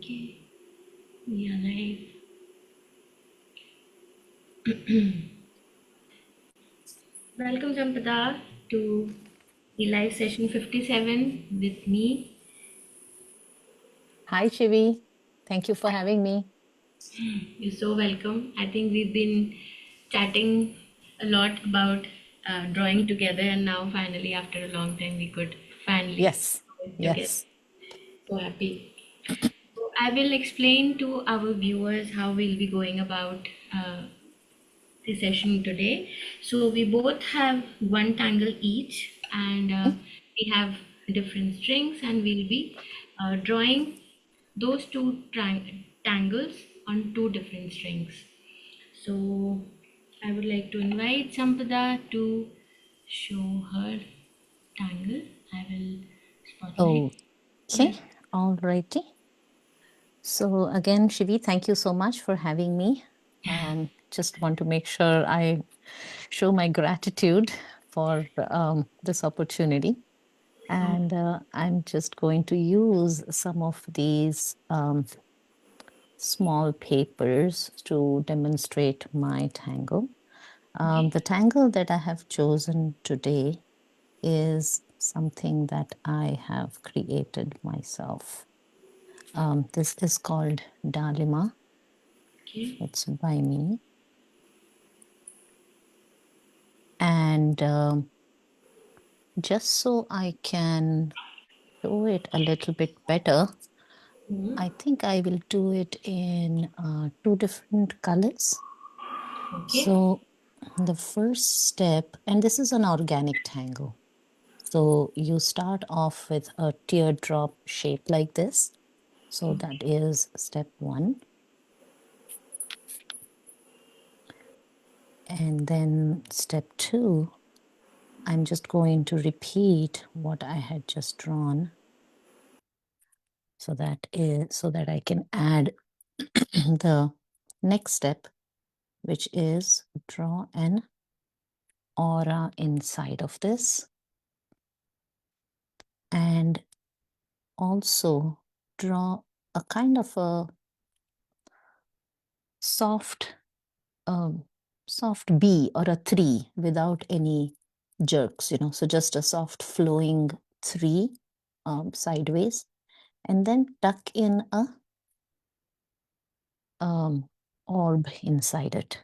Okay, we are live. Welcome, Sampada, to the live session 57 with me. Hi, Shivi. Thank you for having me. You're so welcome. I think we've been chatting a lot about drawing together, and now finally, after a long time, we could finally Yes, do it together. yes. So happy. So I will explain to our viewers how we'll be going about the session today. So we both have one tangle each, and we have different strings, and we'll be drawing those two tangles on two different strings. So I would like to invite Sampada to show her tangle. I will spotlight Okay, her. all righty. So again, Shivi, thank you so much for having me. Just want to make sure I show my gratitude for this opportunity. And I'm just going to use some of these small papers to demonstrate my tangle. The tangle that I have chosen today is something that I have created myself. This is called Dalima. Okay. It's by me. And just so I can show it a little bit better, I think I will do it in two different colors. Okay. So the first step, and this is an organic tangle. So you start off with a teardrop shape like this. So that is step one. And then step two, I'm just going to repeat what I had just drawn. So that I can add the next step, which is draw an aura inside of this, and also draw a kind of a soft soft B or a 3 without any jerks, so just a soft flowing 3 sideways, and then tuck in a orb inside it.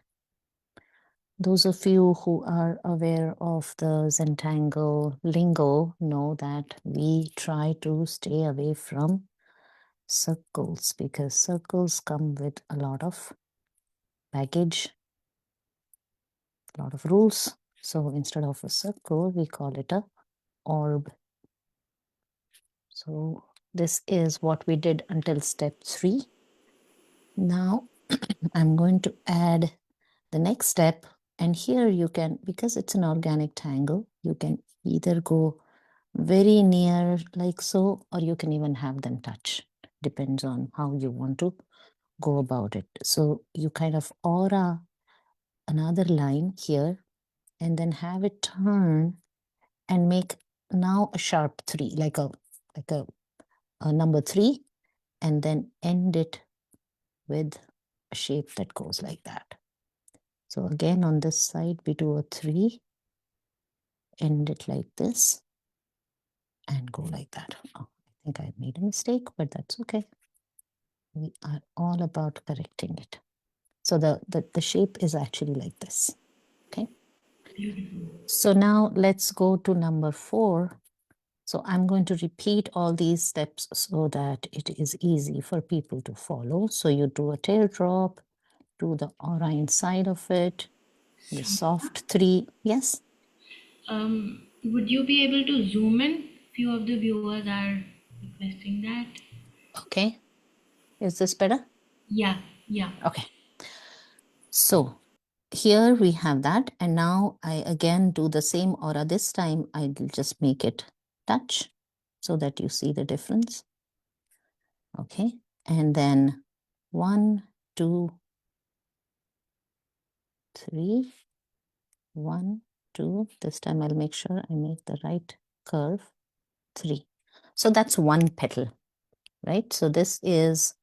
Those of you who are aware of the Zentangle lingo know that we try to stay away from circles because circles come with a lot of baggage, a lot of rules. So instead of a circle, we call it a orb. So this is what we did until step 3. Now I'm going to add the next step, and here you can, because it's an organic tangle, you can either go very near like so, or you can even have them touch. Depends on how you want to go about it. So you kind of aura another line here and then have it turn and make now a sharp 3, like a number 3, and then end it with a shape that goes like that. So again, on this side, we do a 3, end it like this, and go like that. Oh, I think I made a mistake, but that's okay. We are all about correcting it. So the shape is actually like this, okay? So now let's go to number 4. So I'm going to repeat all these steps so that it is easy for people to follow. So you do a teardrop, do the aura inside of it, the soft 3. Yes? Would you be able to zoom in? Few of the viewers are requesting that. Okay. Is this better? Yeah, yeah. Okay. So here we have that. And now I again do the same aura. This time I'll just make it touch so that you see the difference. Okay. And then 1, 2, 3. 1, 2. This time I'll make sure I make the right curve. 3. So that's one petal, right? So this is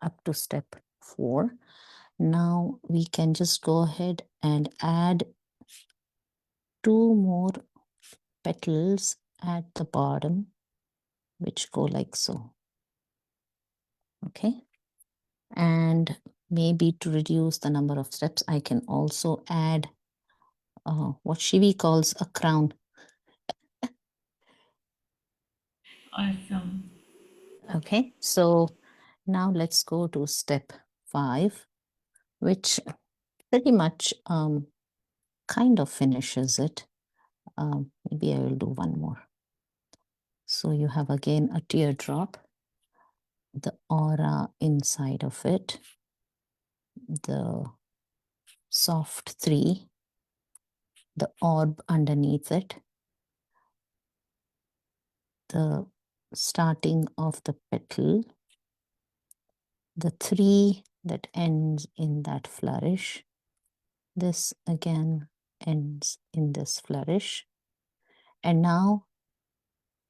up to step 4. Now we can just go ahead and add 2 more petals at the bottom, which go like so. Okay. And maybe to reduce the number of steps, I can also add what Shivi calls a crown. Awesome. Okay, so now let's go to step 5, which pretty much kind of finishes it. Maybe I will do one more. So you have again a teardrop, the aura inside of it, the soft 3, the orb underneath it, the starting of the petal, the 3 that ends in that flourish. This again ends in this flourish. And now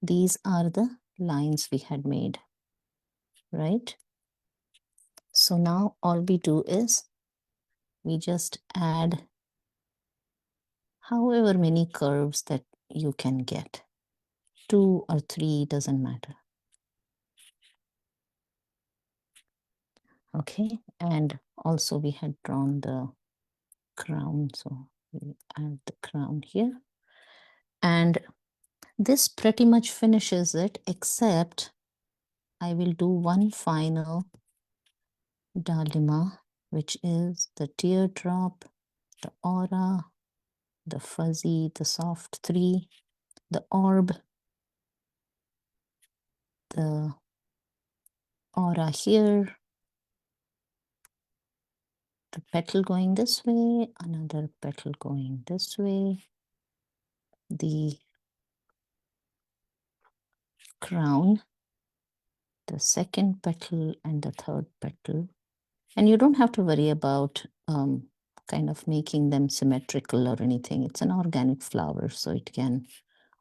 these are the lines we had made, right? So now all we do is we just add however many curves that you can get. 2 or 3 doesn't matter. Okay, and also we had drawn the crown, so we add the crown here. And this pretty much finishes it, except I will do one final Dalima, which is the teardrop, the aura, the fuzzy, the soft 3, the orb, the aura here, the petal going this way, another petal going this way, the crown, the second petal, and the third petal. And you don't have to worry about kind of making them symmetrical or anything. It's an organic flower, so it can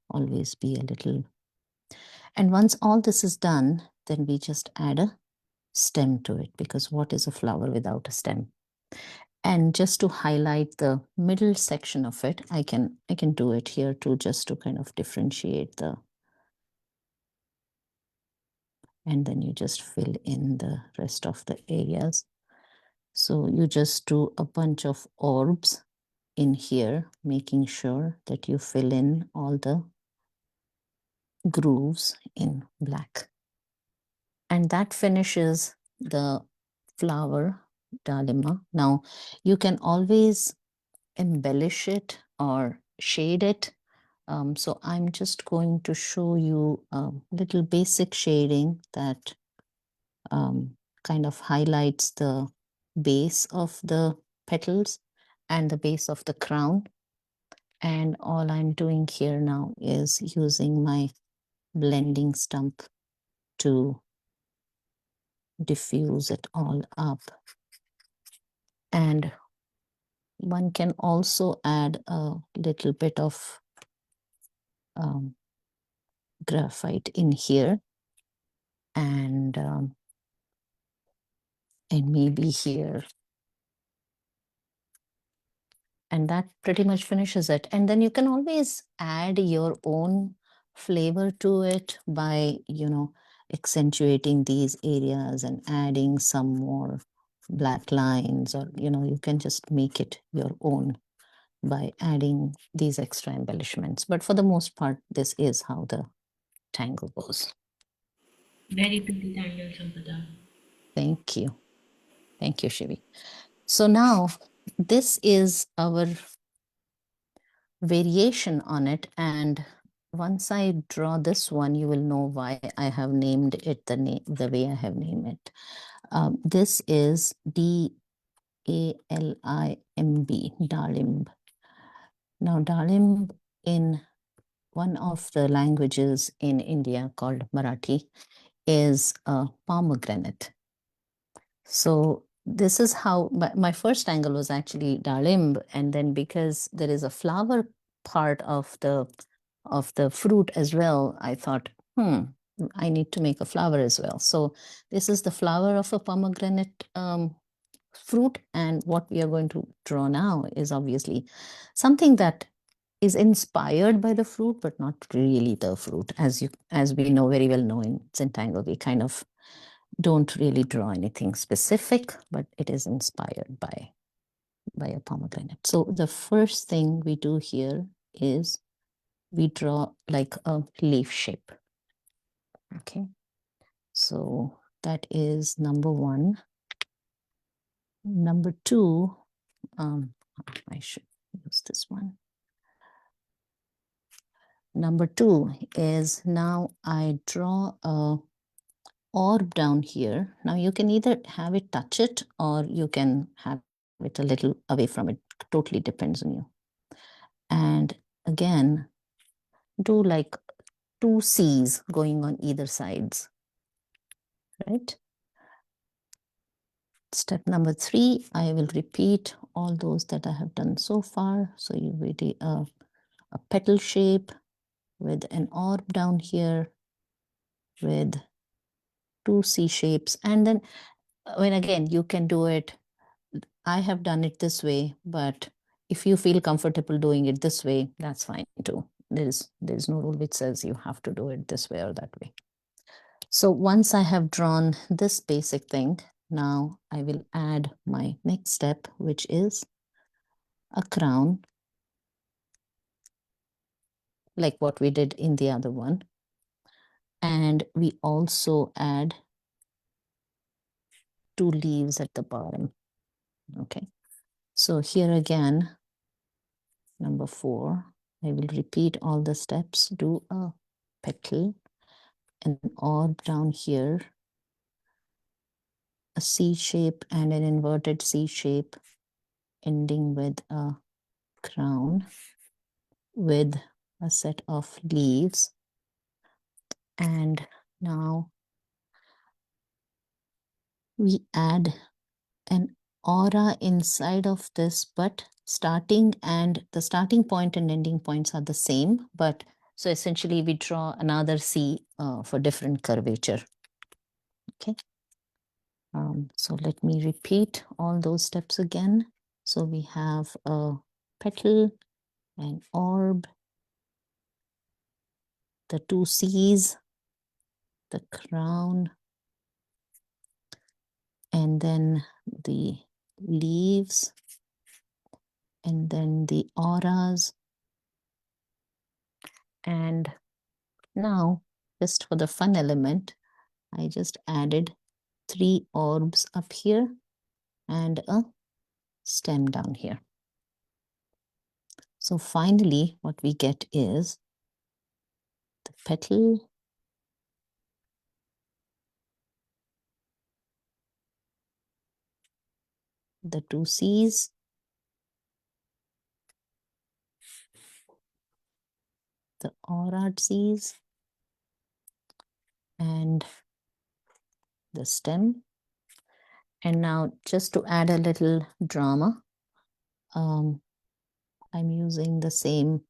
always be a little. And once all this is done, then we just add a stem to it, because what is a flower without a stem? And just to highlight the middle section of it, I can do it here too, just to kind of differentiate the, and then you just fill in the rest of the areas. So you just do a bunch of orbs in here, making sure that you fill in all the grooves in black. And that finishes the flower Dalima. Now you can always embellish it or shade it. So I'm just going to show you a little basic shading that kind of highlights the base of the petals and the base of the crown. And all I'm doing here now is using my blending stump to diffuse it all up. And one can also add a little bit of graphite in here, and maybe here. And that pretty much finishes it. And then you can always add your own flavor to it by, accentuating these areas and adding some more black lines, or, you can just make it your own by adding these extra embellishments. But for the most part, this is how the tangle goes. Very pretty tangle, Sampada. Thank you. Thank you, Shivi. So now this is our variation on it. And once I draw this one, you will know why I have named it the way I have named it. This is Dalimb, Dalimb. Now, Dalimb in one of the languages in India called Marathi is a pomegranate. So this is how my first angle was actually Dalimb, and then because there is a flower part of the fruit as well, I thought, I need to make a flower as well. So this is the flower of a pomegranate fruit. And what we are going to draw now is obviously something that is inspired by the fruit, but not really the fruit. As we know very well know in Zentangle, we kind of don't really draw anything specific, but it is inspired by a pomegranate. So the first thing we do here is we draw like a leaf shape. Okay, so that is number one. Number two, I should use this one. Number two is now I draw a orb down here. Now you can either have it touch it or you can have it a little away from it. Totally depends on you. And again, do like two C's going on either sides, right? Step number three, I will repeat all those that I have done so far. So you will do a petal shape with an orb down here with two C shapes. And then when again, you can do it. I have done it this way, but if you feel comfortable doing it this way, that's fine too. There's no rule which says you have to do it this way or that way. So once I have drawn this basic thing, now I will add my next step, which is a crown, like what we did in the other one. And we also add two leaves at the bottom. Okay, so here again, number 4, I will repeat all the steps, do a petal, an orb down here, a C shape and an inverted C shape, ending with a crown with a set of leaves. And now we add an aura inside of this, but starting and the starting point and ending points are the same, but so essentially we draw another C for different curvature. Okay. So let me repeat all those steps again. So we have a petal, an orb, the two C's, the crown, and then the leaves, and then the auras. And now, just for the fun element, I just added 3 orbs up here and a stem down here. So finally, what we get is the petal, the 2 C's, the aura C's, and the stem. And now just to add a little drama, I'm using the same,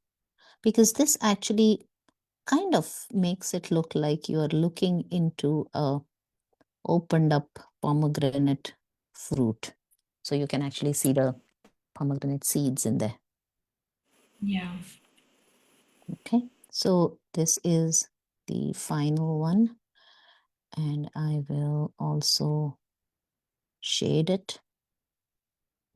because this actually kind of makes it look like you are looking into a opened up pomegranate fruit. So you can actually see the pomegranate seeds in there. Yeah. Okay, so this is the final one. And I will also shade it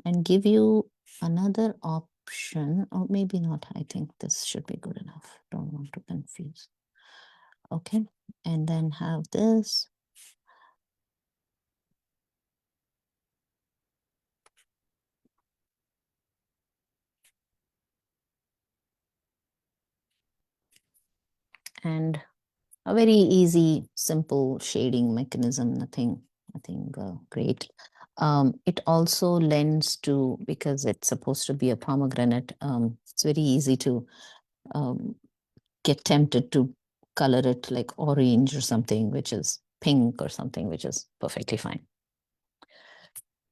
and give you another option, or maybe not. I think this should be good enough. Don't want to confuse. Okay, and then have this. And a very easy, simple shading mechanism, nothing great. It also lends to, because it's supposed to be a pomegranate, it's very easy to get tempted to color it like orange or something, which is pink or something, which is perfectly fine.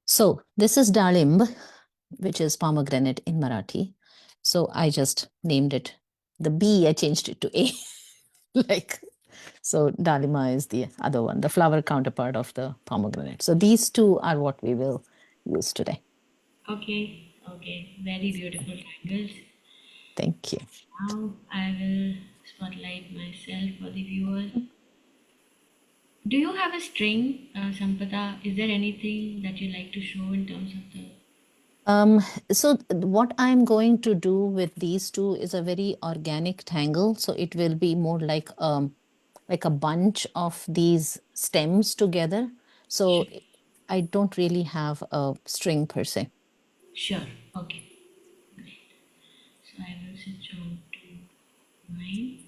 So this is Dalimb, which is pomegranate in Marathi. So I just named it, the B, I changed it to A, like So Dalima is the other one, the flower counterpart of the pomegranate. So these two are what we will use today. Okay, okay, very beautiful tangles. Thank you. Now I will spotlight myself for the viewers. Do you have a string, Sampada? Is there anything that you like to show in terms of the? So what I'm going to do with these two is a very organic tangle. So it will be more like a bunch of these stems together. So Sure, I don't really have a string per se. sure. Okay, great. So I will switch on to mine.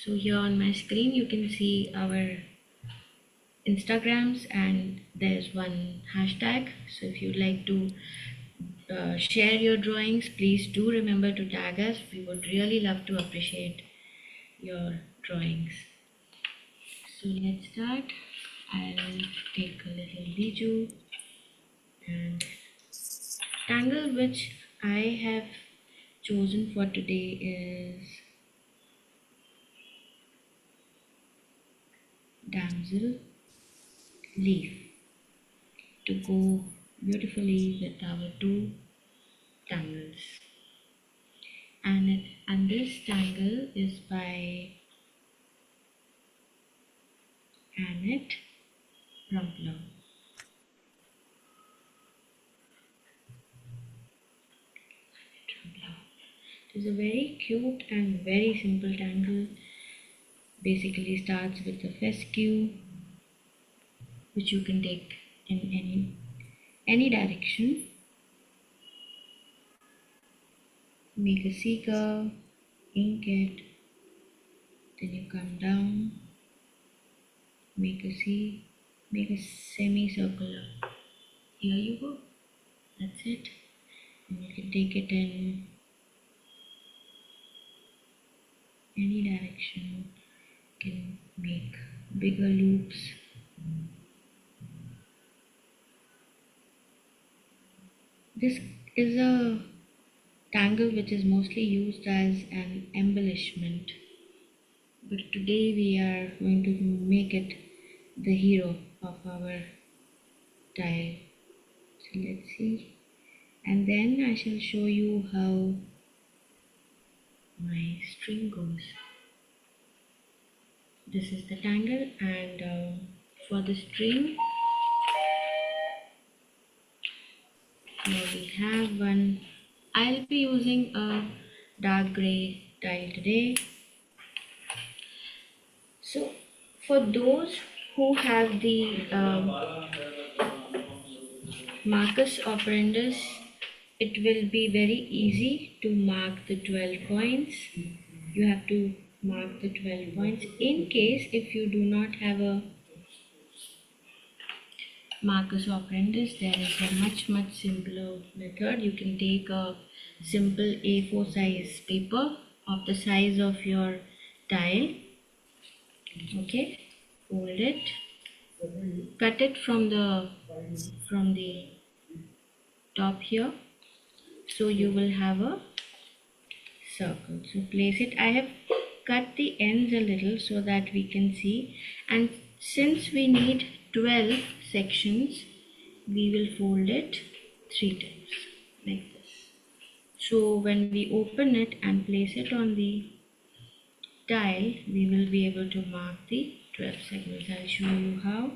So here on my screen, you can see our Instagrams, and there's one hashtag. So if you'd like to share your drawings, please do remember to tag us. We would really love to appreciate your drawings. So let's start. I'll take a little bijou and tangle which I have chosen for today is Damsel leaf to go beautifully with our two tangles. And this tangle is by Annett Ruempler. It is a very cute and very simple tangle. Basically starts with the fescue, which you can take in any direction. Make a seeker, ink it, then you come down, make a C, make a semicircular. Here you go. That's it. And you can take it in any direction. You can make bigger loops. This is a tangle which is mostly used as an embellishment, but today we are going to make it the hero of our tile. So let's see, and then I shall show you how my string goes. This is the tangle, and for the string here we have one. I'll be using a dark gray tile today. So for those who have the marcus operandus, it will be very easy to mark the 12 points. You have to mark the 12 points. In case if you do not have a marcus operandus, there is a much simpler method. You can take a simple A4 size paper of the size of your tile. Okay, fold it, cut it from the top here, so you will have a circle. So place it. I have cut the ends a little so that we can see, and since we need 12 sections, we will fold it 3 times like this. So when we open it and place it on the tile, we will be able to mark the 12 segments. I'll show you how.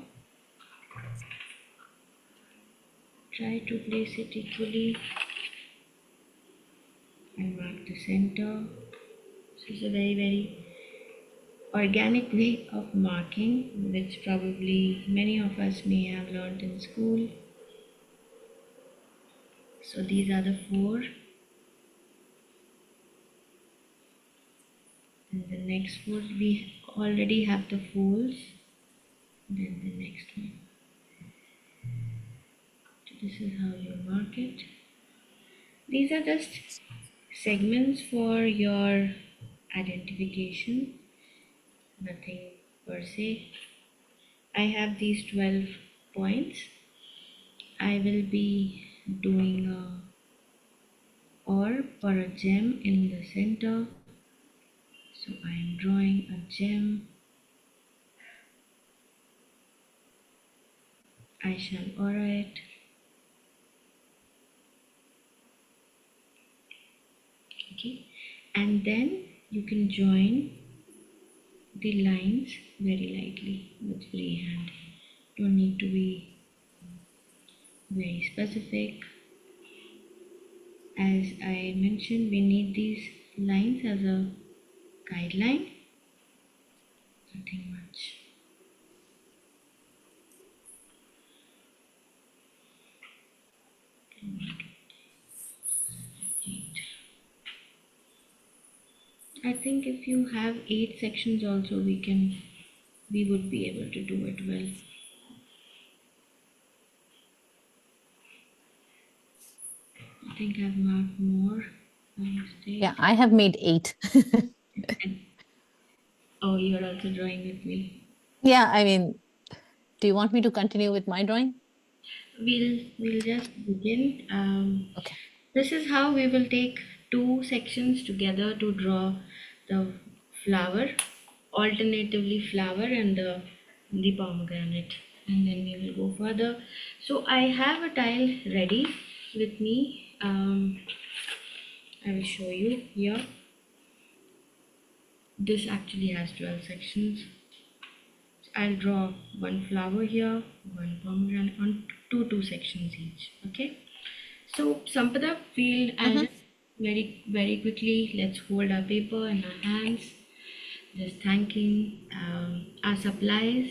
Try to place it equally and mark the center. This is a very organic way of marking, which probably many of us may have learned in school. So these are the 4, and the next 4 we already have the folds. Then the next one. So this is how you mark it. These are just segments for your identification, nothing per se. I have these 12 points. I will be doing a orb or a gem in the center. So I am drawing a gem. I shall aura it. Okay, and then you can join the lines very lightly with freehand. Don't need to be very specific. As I mentioned, we need these lines as a guideline. Nothing much. I think if you have 8 sections also, we would be able to do it well. I think I've marked more by mistake. Yeah, I have made 8. Oh, you're also drawing with me. Yeah, I mean, do you want me to continue with my drawing? We'll just begin. Okay. This is how we will take 2 sections together to draw the flower, alternatively flower and the pomegranate, and then we will go further. So I have a tile ready with me. I will show you here. This actually has 12 sections. I'll draw one flower here, one pomegranate on two sections each. Okay. So Sampada, I'll just very quickly, let's hold our paper in our hands, just thanking our supplies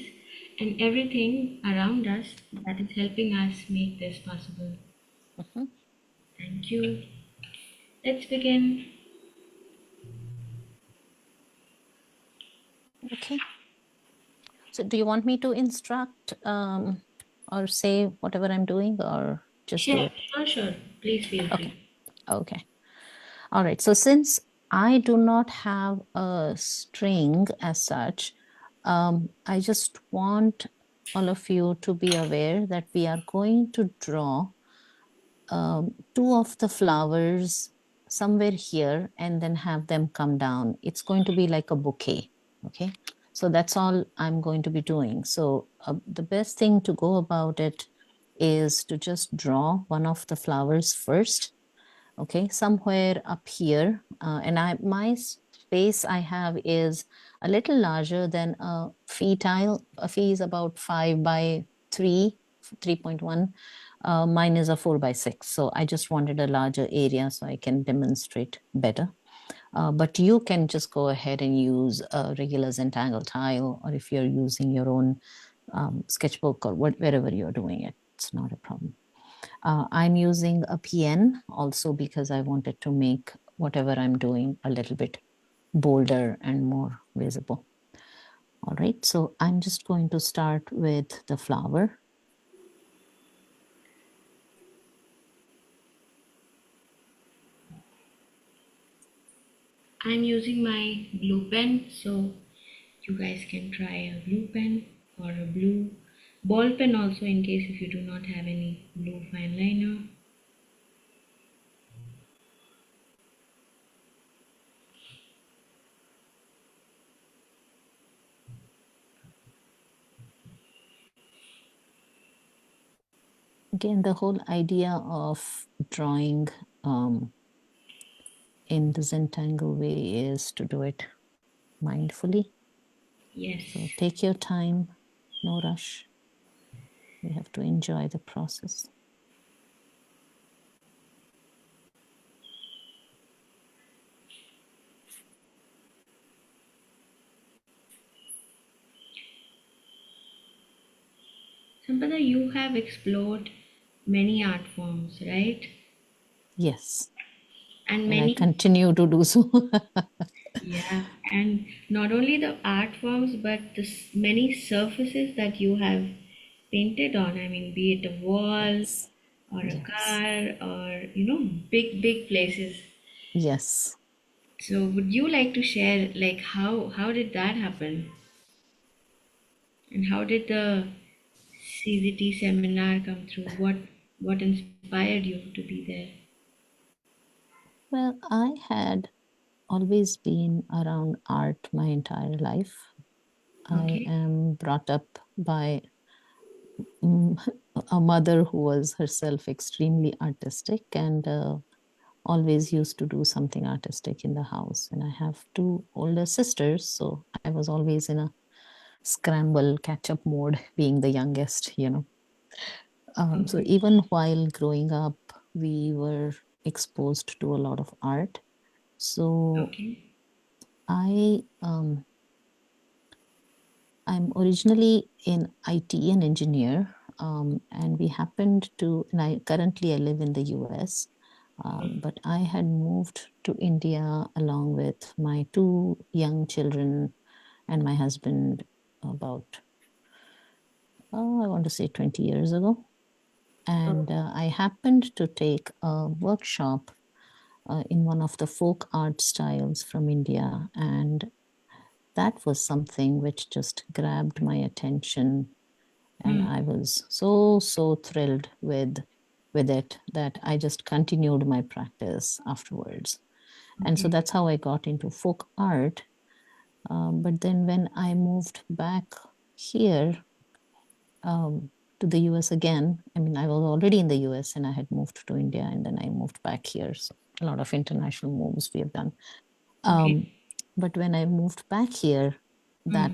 and everything around us that is helping us make this possible. Mhm. Thank you. Let's begin. Okay. So do you want me to instruct or say whatever I'm doing, or just do Sure, it? sure. Please feel Okay. free. Okay. All right. So since I do not have a string as such, I just want all of you to be aware that we are going to draw 2 of the flowers somewhere here and then have them come down. It's going to be like a bouquet. Okay. So that's all I'm going to be doing. So the best thing to go about it is to just draw one of the flowers first. Okay, somewhere up here. And my space I have is a little larger than a fee tile. A fee is about 5 by 3, 3.1. Mine is a 4 by 6. So I just wanted a larger area so I can demonstrate better. But you can just go ahead and use a regular Zentangle tile, or if you're using your own sketchbook or wherever you're doing it, it's not a problem. I'm using a PN also because I wanted to make whatever I'm doing a little bit bolder and more visible. All right, so I'm just going to start with the flower. I'm using my blue pen, so you guys can try a blue pen or a blue ball pen also in case if you do not have any blue fine liner. Again, the whole idea of drawing in the Zentangle way is to do it mindfully. Yes. So take your time, no rush. We have to enjoy the process. Sampada, you have explored many art forms, right? Yes, And and I many, continue to do so. yeah, and not only the art forms, but the many surfaces that you have painted on. I mean, be it a wall Yes, or a yes, car or, big places. yes. So would you like to share like how did that happen? And how did the CZT seminar come through? What inspired you to be there? Well, I had always been around art my entire life. I Okay. am brought up by mm, a mother who was herself extremely artistic and always used to do something artistic in the house. And I have two older sisters, so I was always in a scramble catch up mode, being the youngest. So Okay. even while growing up, we were exposed to a lot of art. So Okay. I I'm originally in IT and engineer, and we happened to, and I live in the US, but I had moved to India along with my two young children and my husband about, I want to say 20 years ago. Oh, And I happened to take a workshop in one of the folk art styles from India. And that was something which just grabbed my attention. And hmm. I was so thrilled with it that I just continued my practice afterwards. And so Okay. that's how I got into folk art. But then when I moved back here um, to the US again, I mean, I was already in the US and I had moved to India and then I moved back here. So a lot of international moves we have done. Um, Okay. but when I moved back here, Hmm.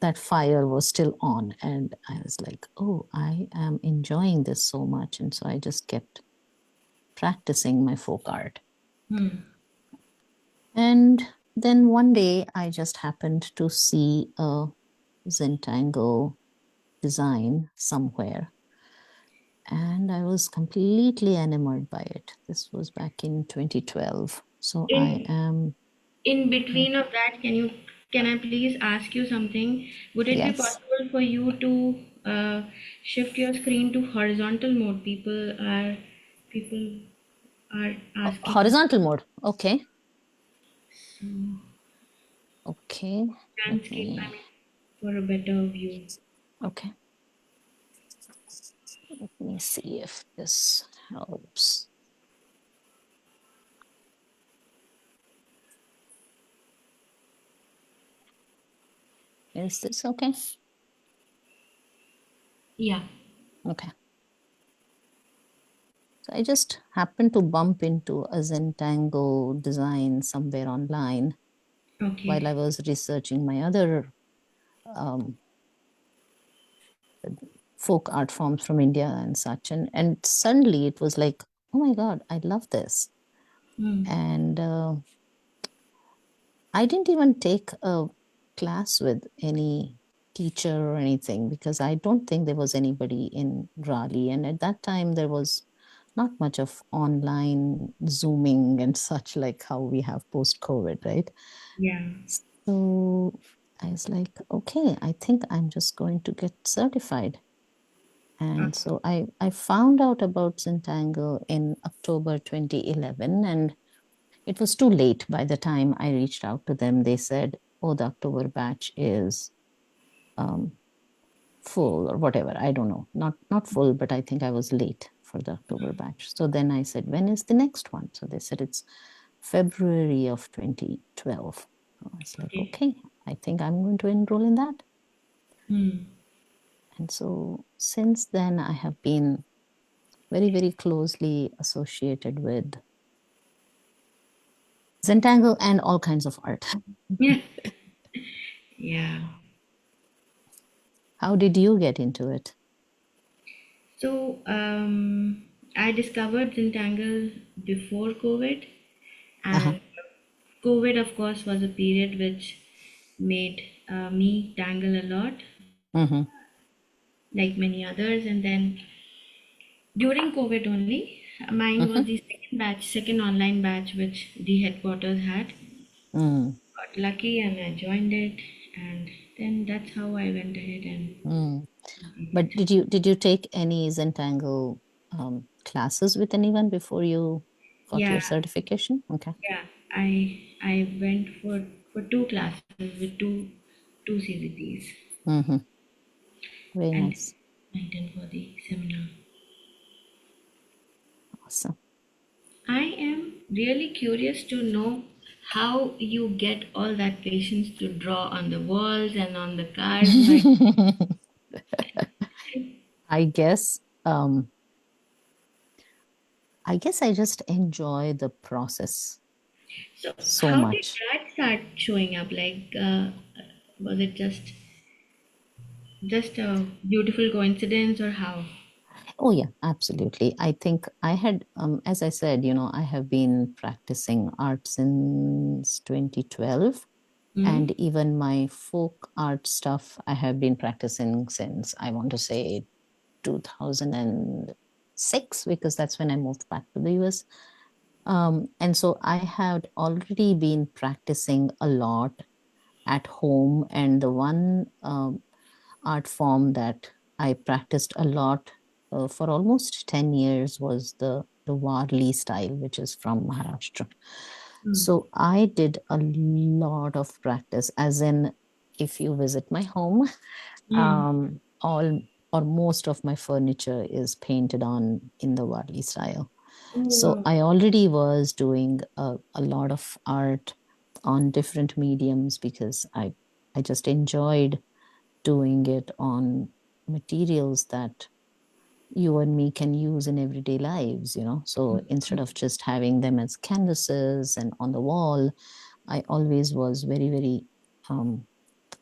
that fire was still on, and I was like, oh, I am enjoying this so much. And so I just kept practicing my folk art. Hmm. And then one day I just happened to see a Zentangle design somewhere, and I was completely enamored by it. This was back in 2012. So I In am, in yeah, between of that, can I please ask you something? Would it be yes, possible for you to shift your screen to horizontal mode? People are asking us. horizontal mode. Okay, So okay, let landscape, I me, mean, for a better view. okay. Let me see if this helps. Is this okay? Yeah. Okay. So I just happened to bump into a Zentangle design somewhere online while I Okay. was researching my other um, folk art forms from India and such. And suddenly it was like, oh my God, I love this. Hmm. And I didn't even take a class with any teacher or anything because I don't think there was anybody in Raleigh. And at that time, there was not much of online Zooming and such like how we have post COVID, right? Yeah. So I was like, okay, I think I'm just going to get certified. And so I found out about Zentangle in October 2011, and it was too late by the time I reached out to them. They said, oh, the October batch is um, full or whatever. I don't know. Not full, but I think I was late for the October batch. So then I said, when is the next one? So they said it's February of 2012. So I was like, Okay. okay, I think I'm going to enroll in that. Hmm. And so since then, I have been very closely associated with Zentangle and all kinds of art. Yeah. Yeah. How did you get into it? So I discovered Zentangle before COVID, Uh-huh. and COVID, of course, was a period which made me tangle a lot, Mm-hmm. like many others. And then during COVID only, mine was Mm-hmm. the second online batch which the headquarters had. Mm. Got lucky and I joined it, and then that's how I went ahead and Mm. did But it. did you take any Zentangle classes with anyone before you got Yeah, your certification? Okay. yeah. I went for two classes with two CZTs, Mm-hmm. Very and nice. went in for the seminar. Awesome. I am really curious to know how you get all that patience to draw on the walls and on the cars. Like, I guess I guess I just enjoy the process so so how did much. that start showing up? Like, was it just a beautiful coincidence, or how? Oh yeah, absolutely. I think I had, as I said, I have been practicing art since 2012, Hmm. and even my folk art stuff I have been practicing since, I want to say, 2006, because that's when I moved back to the US. And so I had already been practicing a lot at home, and the one art form that I practiced a lot for almost 10 years was the Warli style, which is from Maharashtra. Hmm. So I did a lot of practice, as in, if you visit my home, Hmm. all or most of my furniture is painted on in the Warli style. Oh, So wow. I already was doing a lot of art on different mediums because I just enjoyed doing it on materials that you and me can use in everyday lives. So instead of just having them as canvases and on the wall, I always was very, very um,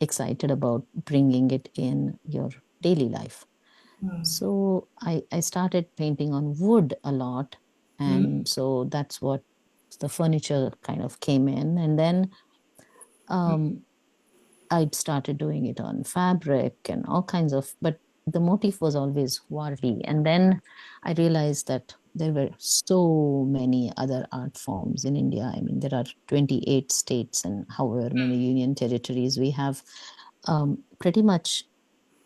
excited about bringing it in your daily life. Wow. So I started painting on wood a lot. Hmm. And so that's what the furniture kind of came in. And then um, I'd started doing it on fabric and all kinds of, but the motif was always Warli. And then I realized that there were so many other art forms in India. I mean, there are 28 states and however many union territories we have. Pretty much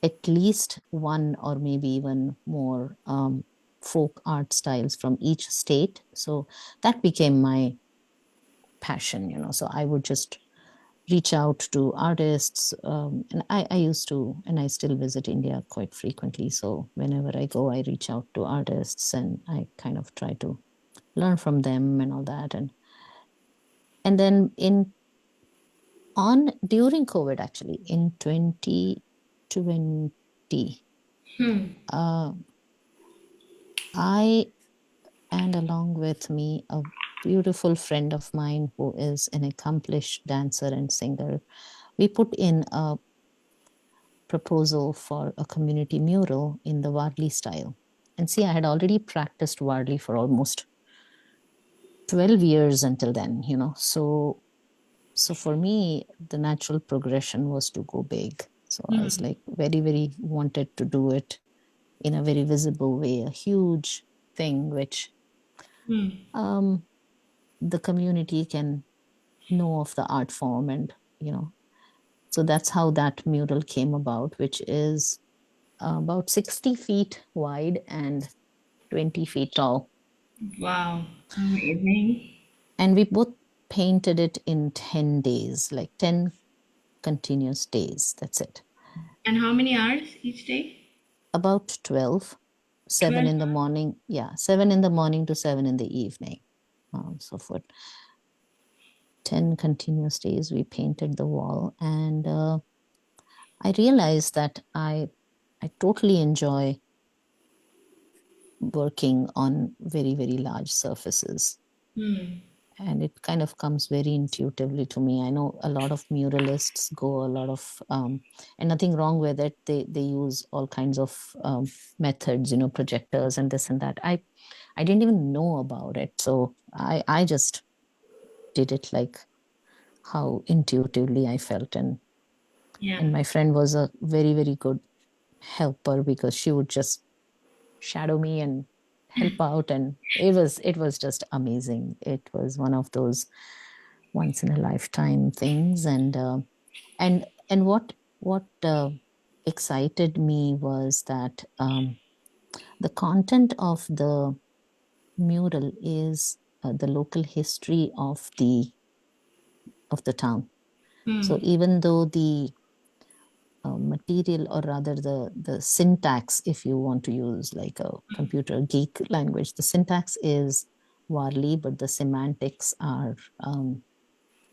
at least one or maybe even more folk art styles from each state. So that became my passion. So I would just reach out to artists. And I used to, and I still visit India quite frequently. So whenever I go, I reach out to artists and I kind of try to learn from them and all that. And then during COVID, actually, in 2020, Hmm. uh, I, and along with me, a beautiful friend of mine who is an accomplished dancer and singer, we put in a proposal for a community mural in the Warli style. And see, I had already practiced Warli for almost 12 years until then. So for me, the natural progression was to go big. So I was Hmm. like very, very wanted to do it in a very visible way, a huge thing which Hmm. um, the community can know of the art form. And so that's how that mural came about, which is about 60 feet wide and 20 feet tall. Wow. Amazing. And we both painted it in 10 days, like 10 continuous days. That's it. And how many hours each day? About 12, 7 12. in the morning. Yeah, 7 in the morning to 7 in the evening. So for 10 continuous days, we painted the wall. And I realized that I totally enjoy working on very, very large surfaces. Hmm. And it kind of comes very intuitively to me. I know a lot of muralists go a lot of and nothing wrong with it. They use all kinds of methods, projectors and this and that. I didn't even know about it, so I just did it like how intuitively I felt. Yeah. And my friend was a very, very good helper because she would just shadow me and help out, and it was just amazing. It was one of those once in a lifetime things. And what excited me was that the content of the mural is the local history of the town. Hmm. So even though the material, or rather the syntax, if you want to use like a computer geek language, the syntax is Warli, but the semantics are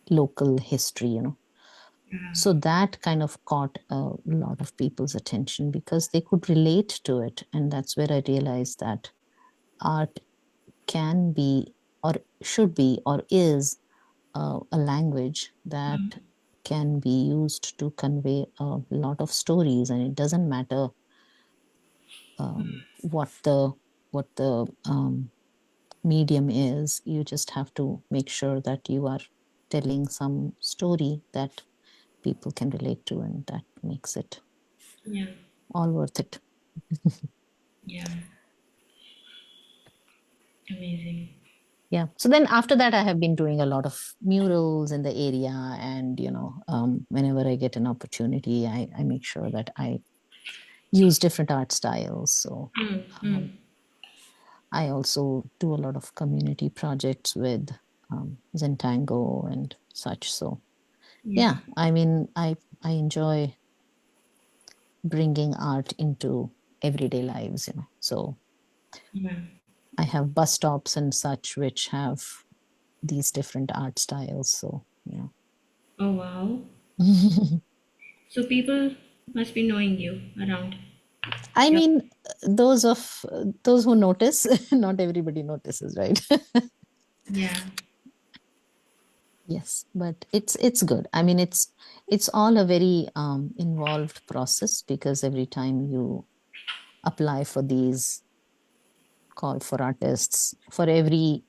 local history, So that kind of caught a lot of people's attention because they could relate to it. And that's where I realized that art can be, or should be, or is a language that can be used to convey a lot of stories. And it doesn't matter what the medium is. You just have to make sure that you are telling some story that people can relate to, and that makes it all worth it. Yeah. Amazing. Yeah. So then after that, I have been doing a lot of murals in the area. And, whenever I get an opportunity, I make sure that I use different art styles. So I also do a lot of community projects with Zentangle and such. So yeah, I mean, I enjoy bringing art into everyday lives, So I have bus stops and such which have these different art styles. So yeah. Oh, wow. So people must be knowing you around. I mean, those who notice, not everybody notices, right? Yeah. Yes, but it's good. I mean, it's all a very involved process because every time you apply for these call for artists, for every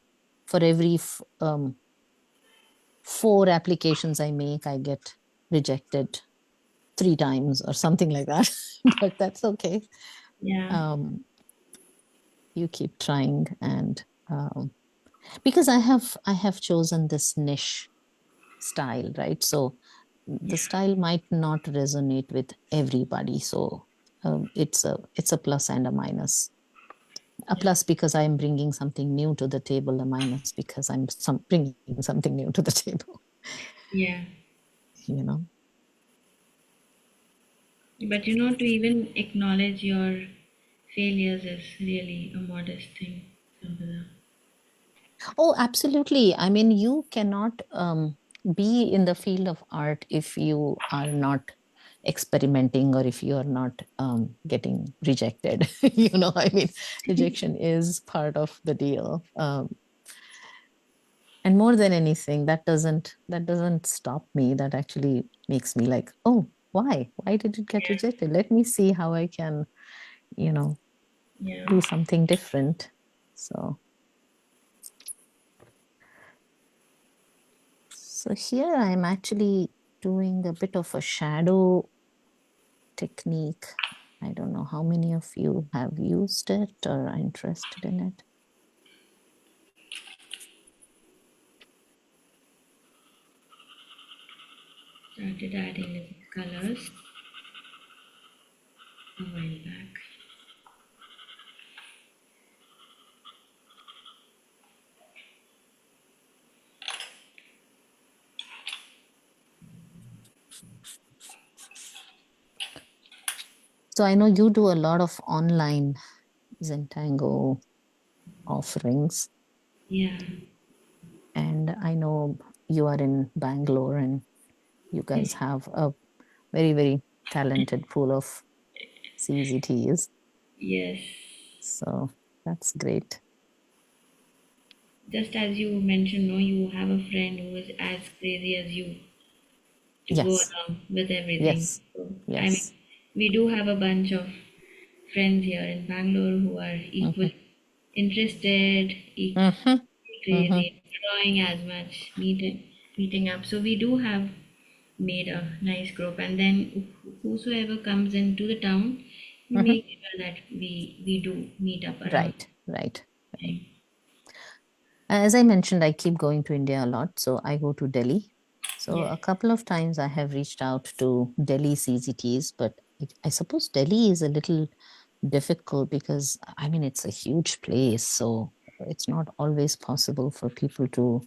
4 applications I make, I get rejected 3 times or something like that. But that's okay. Yeah. You keep trying, and because I have chosen this niche style, right? So the style might not resonate with everybody. So it's a plus and a minus. A plus because I'm bringing something new to the table, a minus because I'm bringing something new to the table. Yeah. You know. But to even acknowledge your failures is really a modest thing, Sampada. Oh, absolutely. I mean, you cannot be in the field of art if you are not experimenting or if you are not getting rejected. I mean, rejection is part of the deal. And more than anything, that doesn't stop me. That actually makes me like, oh, why did it get rejected? Let me see how I can, you know, Yeah. do something different. So here I'm actually doing a bit of a shadow technique. I don't know how many of you have used it or are interested in it. Started adding little colors a while back. So I know you do a lot of online Zentangle offerings. Yeah. And I know you are in Bangalore and you guys have a very, very talented pool of CZTs. Yes. So that's great. Just as you mentioned, no, you have a friend who is as crazy as you to go Yes, along with everything. yes, So, I mean, yes. we do have a bunch of friends here in Bangalore who are Mm-hmm, equally interested, mm-hmm, equally mm-hmm, crazy, drawing as much, meeting up. So we do have made a nice group, and then whosoever comes into the town, we mm-hmm. make sure that we do meet up around. Right, right, right. As I mentioned, I keep going to India a lot. So I go to Delhi. So Yes. a couple of times I have reached out to Delhi CZTs, but I suppose Delhi is a little difficult because, I mean, it's a huge place. So it's not always possible for people to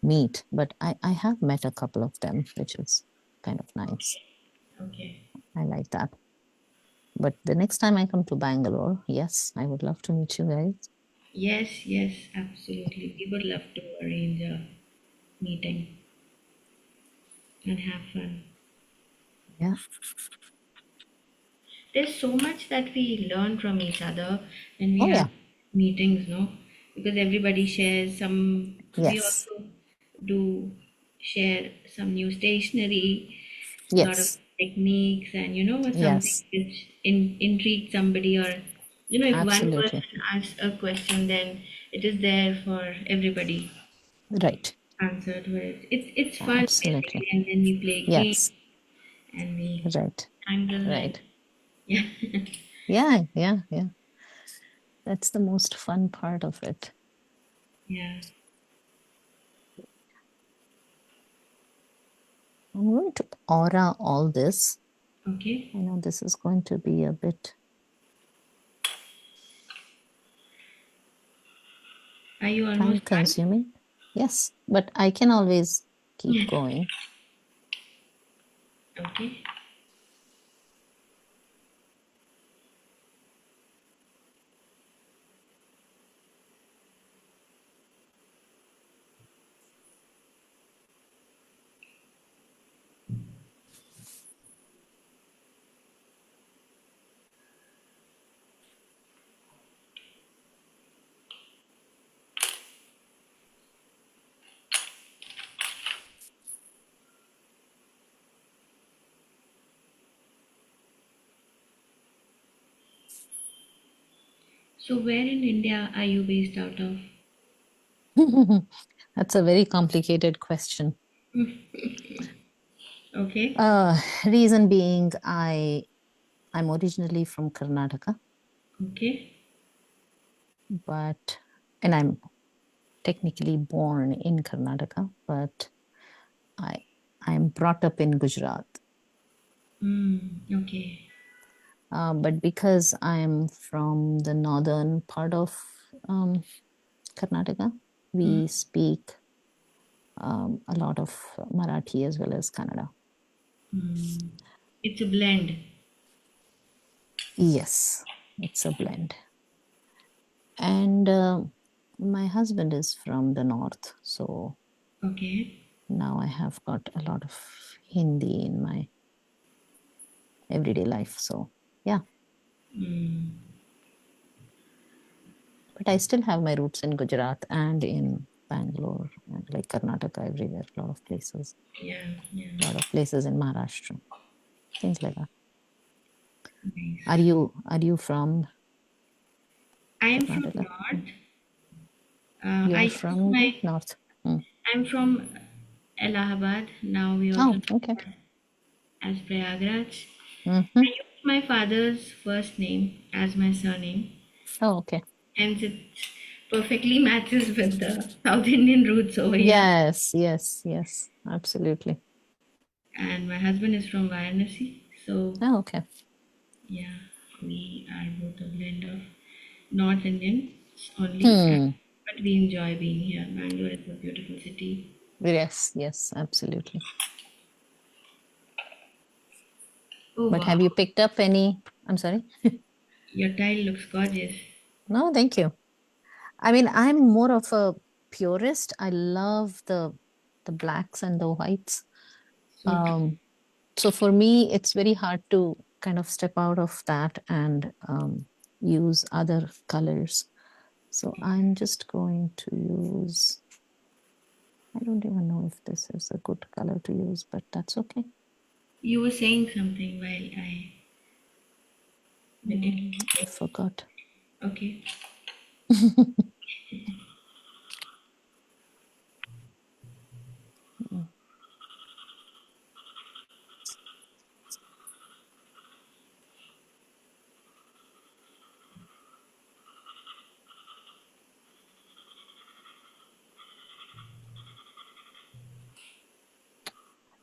meet. But I have met a couple of them, which is kind of nice. Okay. I like that. But the next time I come to Bangalore, yes, I would love to meet you guys. Yes, yes, absolutely. We would love to arrange a meeting and have fun. Yeah. There's so much that we learn from each other when we Oh, have yeah. meetings, no? Because everybody shares some, we Yes. also do share some new stationery, a lot of Yes. techniques, and something Yes. which intrigues somebody, or if one Absolutely. person asks a question, then it is there for everybody Right. answer to it. It's fun Absolutely. basically, and then we play games Yes. and we Right. tangle and Right. yeah. Yeah. Yeah. Yeah. That's the most fun part of it. Yeah. I'm going to aura all this. Okay. I know this is going to be a bit Are you time almost done? consuming. Yes, but I can always keep going. Okay. So where in India are you based out of? That's a very complicated question. Okay. Reason being, I'm originally from Karnataka, Okay. but and I'm technically born in Karnataka, but I I'm brought up in Gujarat. Okay. But because I'm from the northern part of Karnataka, Mm. we speak a lot of Marathi as well as Kannada. Mm. It's a blend. Yes, it's a blend. And my husband is from the north, so Okay. now I have got a lot of Hindi in my everyday life. So yeah, Mm. but I still have my roots in Gujarat and in Bangalore and like Karnataka, everywhere, a lot of places, Yeah. Yeah. a lot of places in Maharashtra, things like that. Nice. Are you from I am from Karnataka? North. I You're use from the my. north. Mm. I'm from Allahabad. Now we also Oh, okay. know as Prayagraj. I Hmm. use my father's first name as my surname. Oh, okay. Hence, it perfectly matches with the South Indian roots over here. Yes, yes, yes, absolutely. And my husband is from Varanasi, so Oh, okay. yeah, we are both a blend of North Indian only, Hmm. but we enjoy being here. Bangalore is a beautiful city. Yes, yes, absolutely. Oh But wow, have you picked up any? I'm sorry. your tile looks gorgeous. No, thank you. I mean, I'm more of a purist. I love the blacks and the whites. So true. Um, so for me, it's very hard to kind of step out of that and use other colors. So I'm just going to use, I don't even know if this is a good color to use, but that's okay. You were saying something while I did. I forgot. Okay.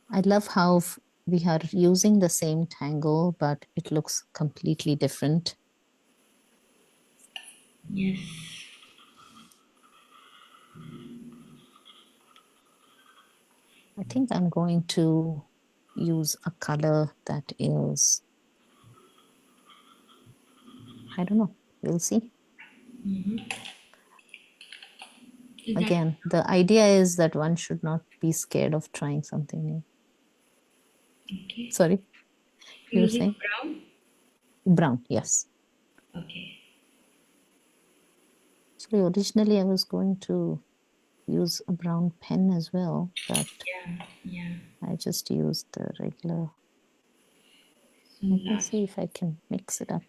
I love how we are using the same tangle, but it looks completely different. Yes. I think I'm going to use a color that is, I don't know, we'll see. Hmm. Is that Again, the idea is that one should not be scared of trying something new. okay? Sorry, you were Using saying? brown? Brown, yes. Okay. So originally I was going to use a brown pen as well, but Yeah, yeah. I just used the regular. So Let me see if I can mix it up.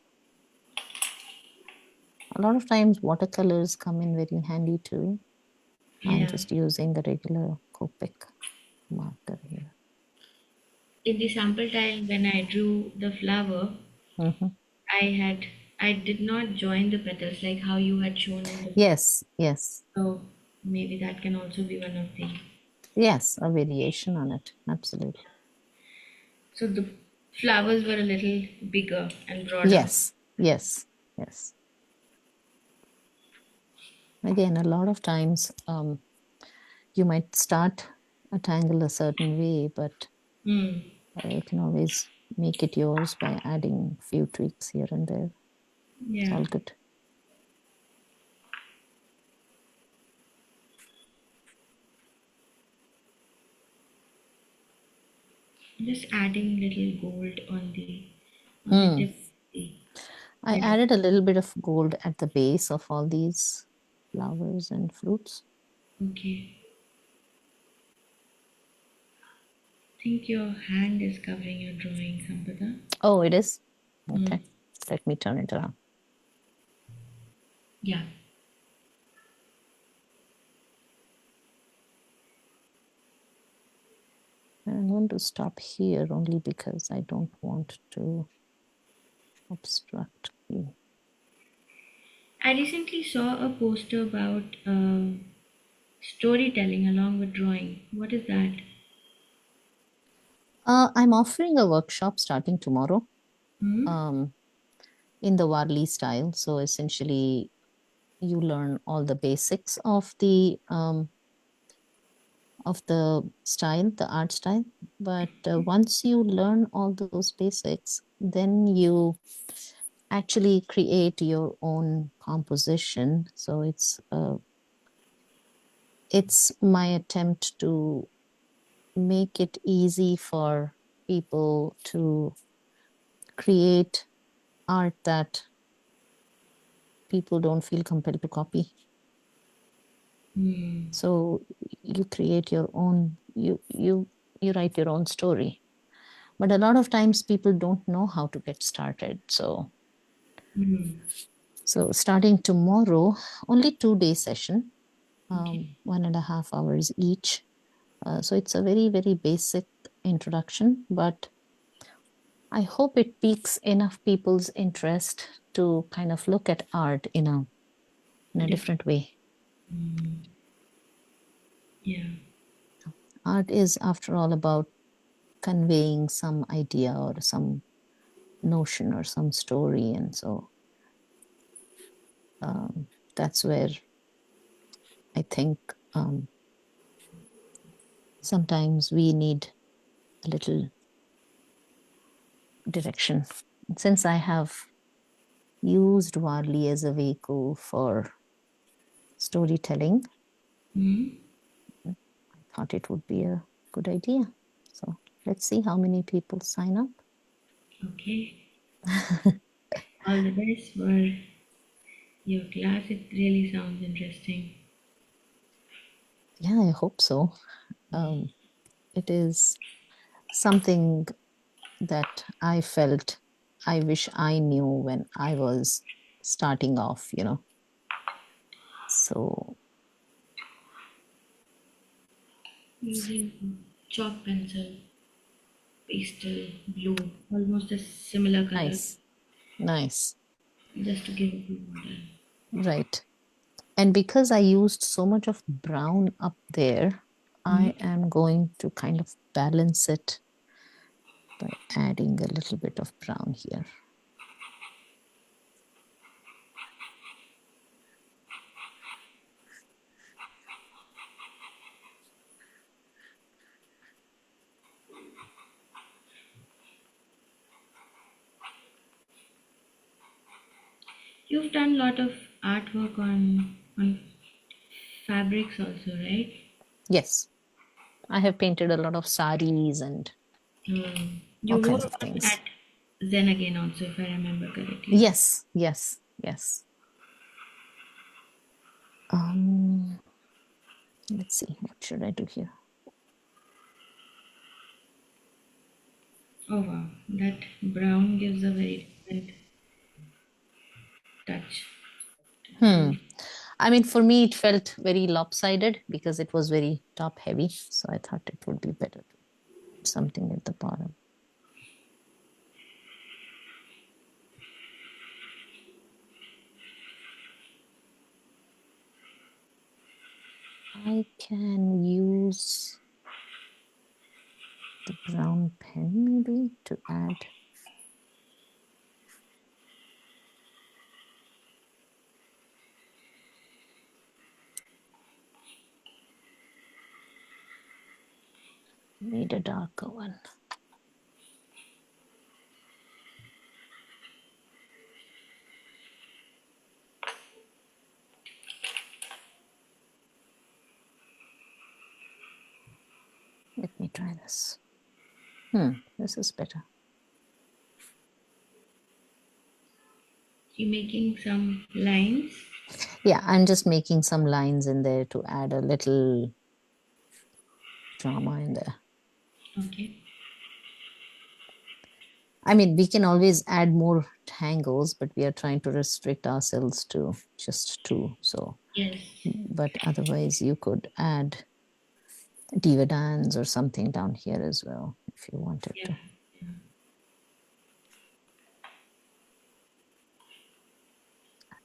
A lot of times watercolors come in very handy too. I'm yeah. just using the regular Copic marker here. In the sample tile, when I drew the flower, Mhm. I did not join the petals like how you had shown in the. Yes, yes, So maybe that can also be one of the. yes, a variation on it. Absolutely. So the flowers were a little bigger and broader. Yes, yes, yes. Again, a lot of times you might start a tangle a certain way, but Hmm. you can always make it yours by adding a few tweaks here and there. It's Yeah. all good. Just adding little gold on the Mm. tip. I added a little bit of gold at the base of all these flowers and fruits. Okay. I think your hand is covering your drawing, Sampada. Oh, it is? Okay. Mm. Let me turn it around. Yeah. I'm going to stop here only because I don't want to obstruct you. I recently saw a poster about storytelling along with drawing. What is that? I'm offering a workshop starting tomorrow Hmm? in the Warli style. So essentially, you learn all the basics of the style, the art style. But once you learn all those basics, then you actually create your own composition. So it's my attempt to make it easy for people to create art that people don't feel compelled to copy. Hmm. So you create your own, you write your own story. But a lot of times people don't know how to get started. Hmm. So starting tomorrow, only 2 day session, Okay. 1.5 hours each. So it's a very, very basic introduction, but I hope it piques enough people's interest to kind of look at art in a different way. Hmm. Yeah. Art is, after all, about conveying some idea or some notion or some story. And so that's where I think sometimes we need a little direction. Since I have used Warli as a vehicle for storytelling, Hmm. I thought it would be a good idea. So let's see how many people sign up. Okay. All the best for your class. It really sounds interesting. Yeah, I hope so. It is something that I felt I wish I knew when I was starting off. So, Using chalk pencil, pastel, blue, almost a similar color, nice, nice. just to give a blue model. Right. And because I used so much of brown up there, Hmm. I am going to kind of balance it by adding a little bit of brown here. You've done a lot of artwork on fabrics also, right? Yes, I have painted a lot of saris and You all wore kinds of one things. at Zen again also, if I remember correctly. Yes, yes, yes. Um, let's see, what should I do here? Oh wow, that brown gives a very different touch. I mean, for me, it felt very lopsided because it was very top heavy. So I thought it would be better to put something at the bottom. I can use the brown pen maybe to add. Need a darker one. Let me try this. This is better. You're making some lines. Yeah, I'm just making some lines in there to add a little drama in there. Okay. I mean, we can always add more tangles, but we are trying to restrict ourselves to just two. So, Yes. but otherwise, you could add dividends or something down here as well if you wanted Yeah. to.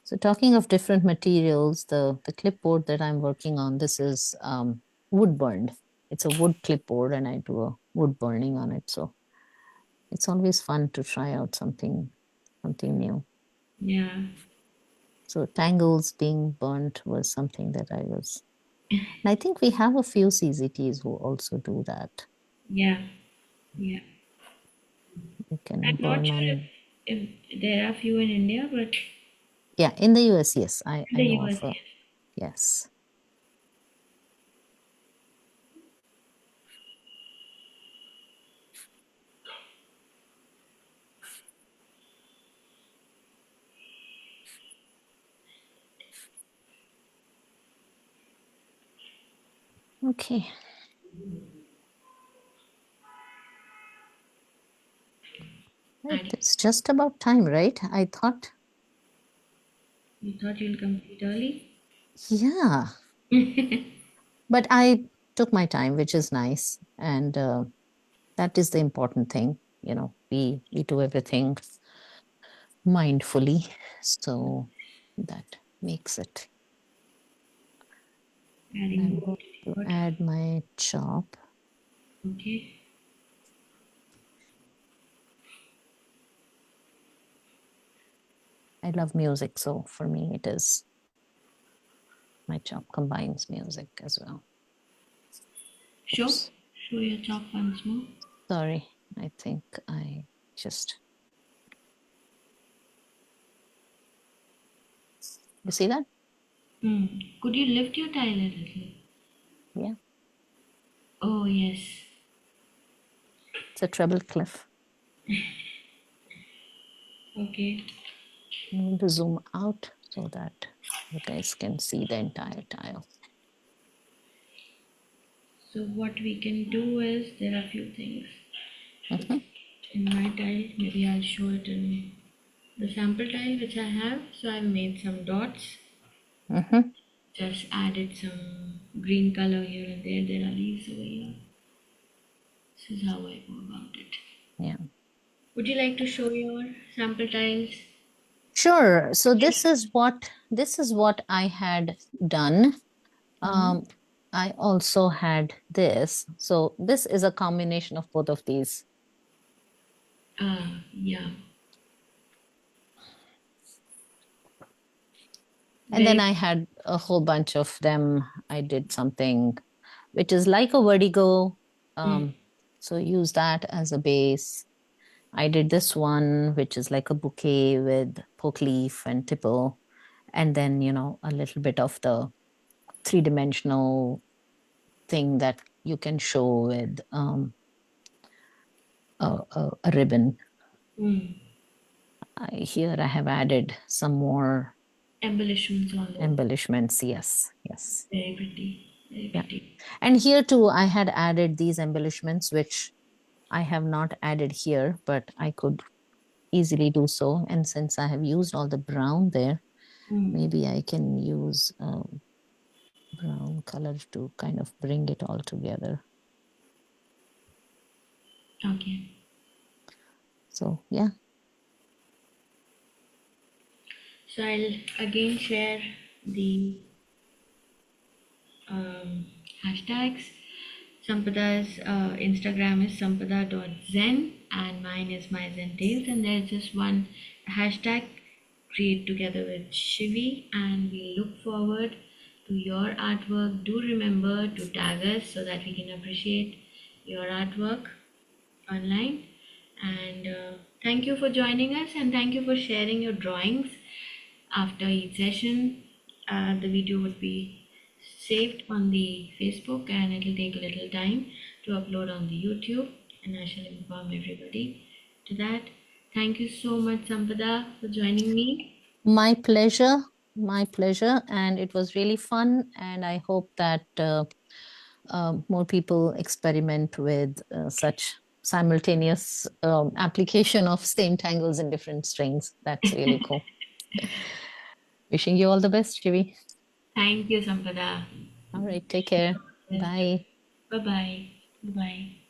So talking of different materials, the clipboard that I'm working on, this is wood burned. It's a wood clipboard and I do a wood burning on it. So it's always fun to try out something new. Yeah. So Tangles being burnt was something that I was, and I think we have a few CZTs who also do that. Yeah. Yeah. You can I'm not burn sure on. if there are few in India, but Yeah, in the US, yes, I in the know US, of a, yes. Okay. Right, yes. it's just about time, right? I thought, You thought you'll complete early? yeah, but I took my time, which is nice. And that is the important thing. You know, we do everything mindfully. So that makes it. And Adding I'm more going to to the pot. add my chop. Okay. I love music. So for me, it is my chop combines music as well. Show. Oops. Show your chop once more. Sorry. I think I just, you see that? Could you lift your tile a little? Yeah. Oh, yes. It's a treble clef. Okay. I'm going to zoom out so that you guys can see the entire tile. So what we can do is there are a few things Mhm. in my tile. Maybe I'll show it in the sample tile which I have. So I've made some dots. Mhm. Just added some green color here and there. There are leaves over here. This is how I go about it. Yeah. Would you like to show your sample tiles? Sure. So this is what I had done. Mm-hmm. Um, I also had this. So this is a combination of both of these. Yeah. And then Very. I had a whole bunch of them. I did something which is like a vertigo. Mm. So use that as a base. I did this one, which is like a bouquet with poke leaf and tipple, and then, a little bit of the three-dimensional thing that you can show with a ribbon. Here I have added some more Embellishments all over. embellishments. Yes, yes. Very pretty. Very Yeah. pretty. And here too, I had added these embellishments, which I have not added here, but I could easily do so. And since I have used all the brown there, maybe I can use brown color to kind of bring it all together. Okay. So yeah. So I'll again share the hashtags. Sampada's Instagram is sampada.zen and mine is my Zen Tales, and there's just one hashtag, create together with Shivi, and we look forward to your artwork. Do remember to tag us so that we can appreciate your artwork online. And thank you for joining us, and thank you for sharing your drawings. After each session, the video would be saved on the Facebook, and it will take a little time to upload on the YouTube, and I shall inform everybody to that. Thank you so much, Sampada, for joining me. My pleasure. My pleasure. And it was really fun. And I hope that more people experiment with such simultaneous application of same tangles in different strings. That's really cool. Wishing you all the best, Shivi. Thank you, Sampada. All right, take care. Bye. Bye bye. Bye bye.